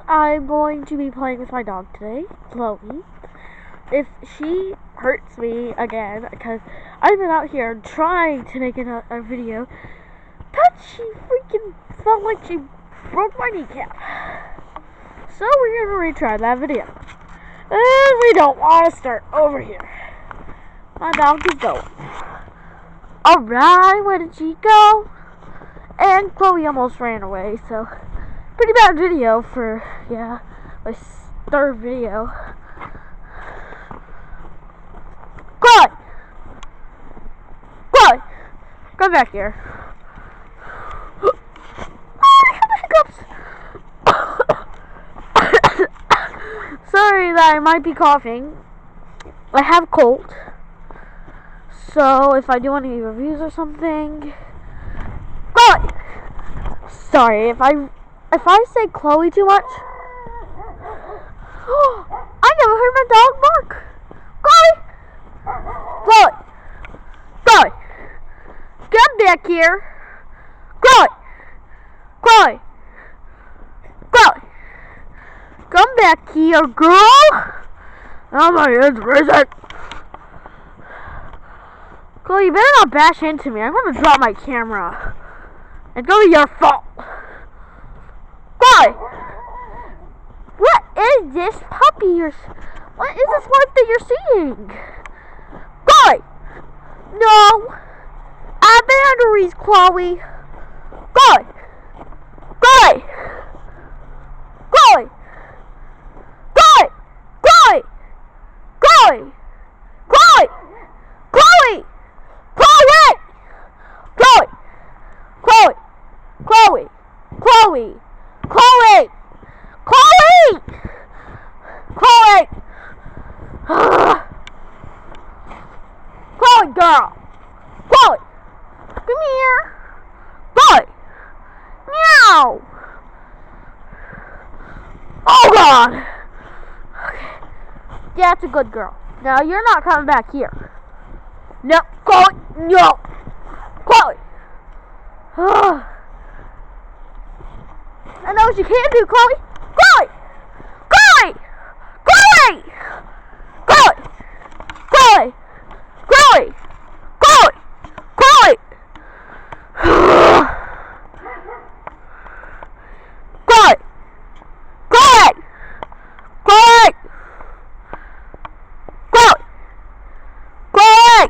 I'm going to be playing with my dog today, Chole. If she hurts me again, because I've been out here trying to make a video, but she freaking felt like she broke my kneecap. So we're going to retry that video. And we don't want to start over here. My dog is going. Alright, where did she go? And Chole almost ran away, so pretty bad video for, yeah, my third video. Chole! Chole! Come back here. Sorry that I might be coughing. I have a cold. So if I do any reviews or something, Chole! Sorry if I say Chole too much. I never heard my dog bark. Chole! Chole! Chole! Come back here. Chole! Chole! Chole! Come back here, girl! Oh my head's risen. Chole, you better not bash into me. I'm gonna drop my camera. It's gonna be your fault. Chole! What is this puppy what is this life that you're seeing? Chole! No! I boundaries, Chole! Chole! Chole! Chole! Chole! Chole! Chole! Chole! Chole! Chole! Chole! Chole! Chole! Chole! Chole! Chole! Chole! Chole, girl! Chole! Come here! Chole! Meow! Oh God! Okay. Yeah, that's a good girl. Now you're not coming back here. No, Chole! No! Chole! I know what you can do, Chole! Chole! Chole! Chole! Chole! Chole! Chole! Chole! Chole! Chole! Chole! Chole! Chole! Chole!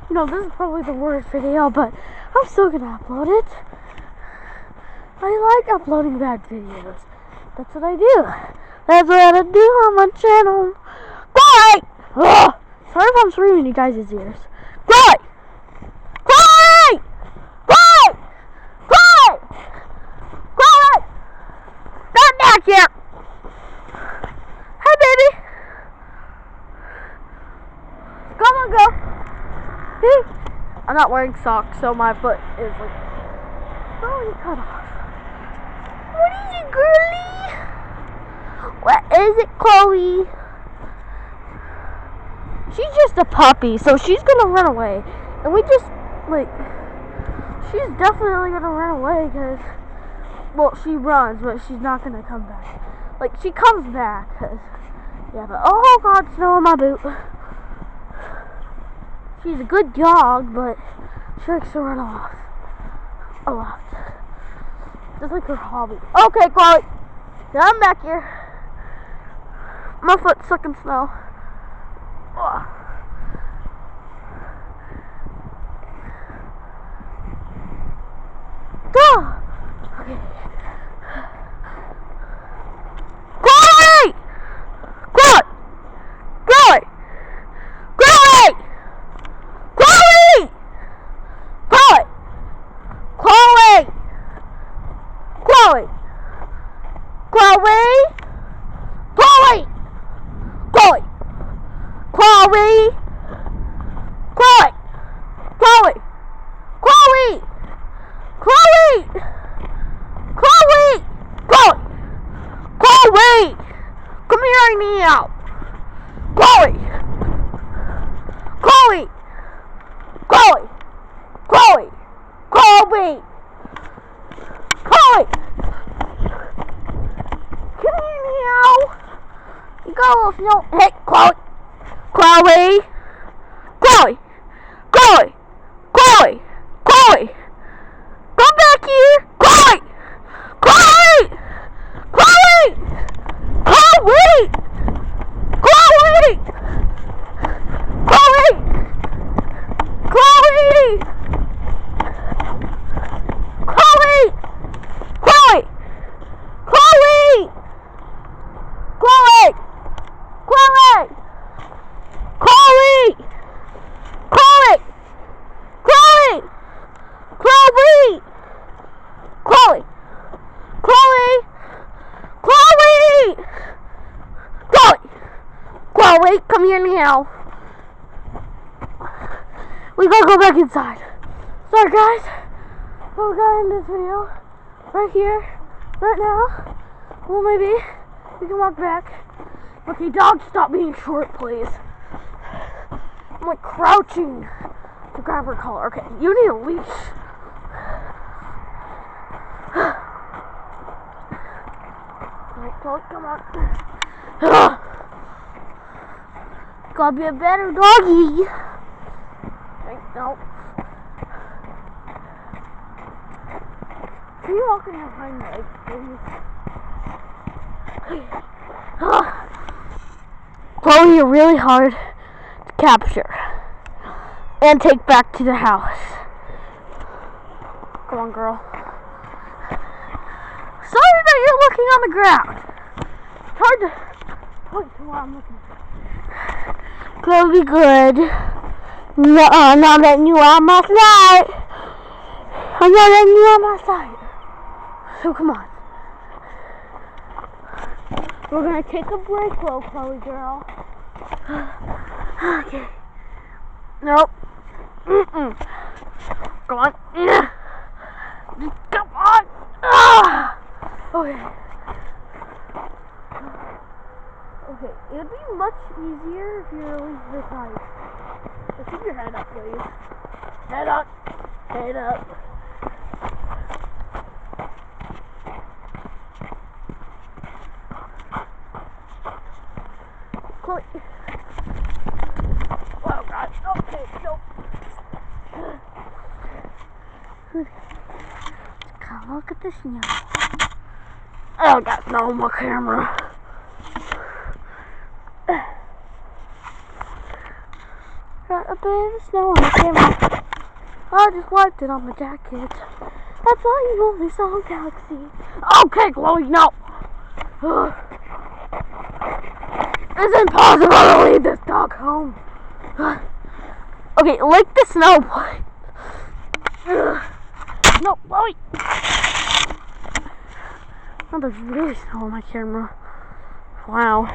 You know, this is probably the worst video, but I'm still gonna upload it. I like uploading bad videos. That's what I do. That's what I do on my channel. Chole! Ugh. Sorry if I'm screaming in you guys' ears. Chole! Chole! Chole! Chole! Chole! Come back here! Hey, baby! Come on, go! See? I'm not wearing socks, so my foot is like totally cut off. What is it, girlie? What is it, Chole? She's just a puppy, so she's gonna run away. And we just, like, she's definitely gonna run away because, well, she runs, but she's not gonna come back. Like, she comes back, cause, yeah, but, oh God, snow on my boot. She's a good dog, but she likes to run off a lot. Just like her hobby. Okay, Chole, come back here. My foot's stuck in snow. Ugh. Ah. Okay. Chole! Chole! Chole! Chole! Chole! Chole! Chole! Chole! Chole! Chole! Chole! Chole! Chole! Chole! Chole! Chole! Chole! Chole! Chole! Come here now! Chole! Chole! Chole! Chole! Chole! Chole! go, Snow. Hey, Chloe. Chloe. Chloe. Chloe. Chloe. Chloe. Come back here. Chloe. Chloe. Chloe. Chloe. Chloe. Chloe. Chloe. Chloe. Chloe. Chloe. Chloe! Chloe! Chloe! Chloe! Chloe! Chloe! Chloe! Chloe! Chloe! Chloe! Chloe, come here now. We gotta go back inside. Sorry guys, but we gotta end this video right here, right now. Well, maybe we can walk back. Okay, dog, stop being short, please. I'm like crouching to grab her collar. Okay, you need a leash. Come on. Gotta be a better doggy. No. Can you walk in your hind legs, please? Chloe, you're really hard to capture and take back to the house. Come on, girl. Sorry that you're looking on the ground. It's hard to point to where I'm looking. Chloe, good. No, I'm not letting you on my side. I'm not letting you on my side. So come on. We're gonna take a break, Chloe girl. Okay. Nope. Come on. Come on. Okay. Okay. It'd be much easier if you release this side. So keep your head up, please. Head up. Head up. Chloe. Oh God. Okay, no. Come look at the snow. Oh, got snow on my camera. Got a bit of snow on my camera. I just wiped it on my jacket. That's why you only saw a galaxy. Okay, Chloe, no. It's impossible to leave this dog home. Okay, lick the snow. No, Chloe. Oh, there's really snow on my camera. Wow.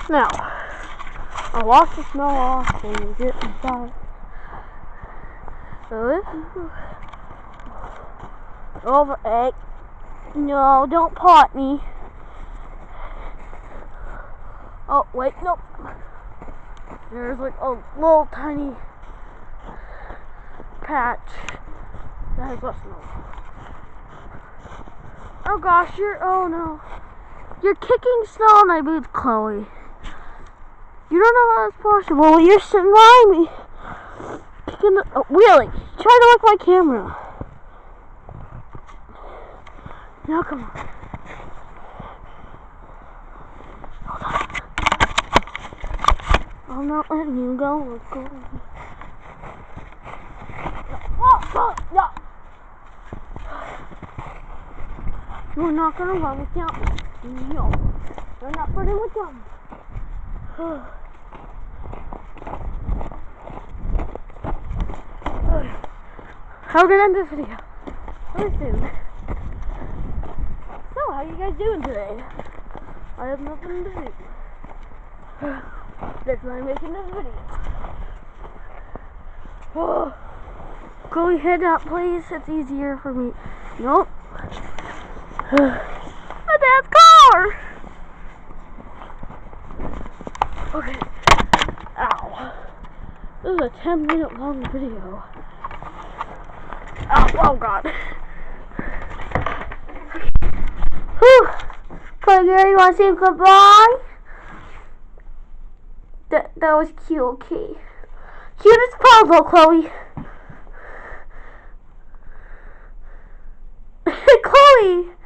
Now, I'll wash the snow off when you get inside. So this is over egg. No, don't pot me. Oh, wait, nope. There's like a little tiny patch that has less snow. Oh gosh, oh no. You're kicking snow on my boots, Chloe. You don't know how that's possible. You're sitting behind me. Kicking the, wheeling. Try to look my camera. Now come on. Hold on. I'm not letting you go. Let's go. No. No. You're not gonna run without me. No. You're not running without me. How are we gonna end this video? Very soon. So, how you guys doing today? I have nothing to do. That's why I'm making this video. Chloe, head up, please. It's easier for me. Nope. My dad's car! Okay. Ow. This is a 10-minute long video. Oh God. Whew. Chloe, you want to say goodbye? That was cute, okay. Cutest puzzle, Chloe. Chloe!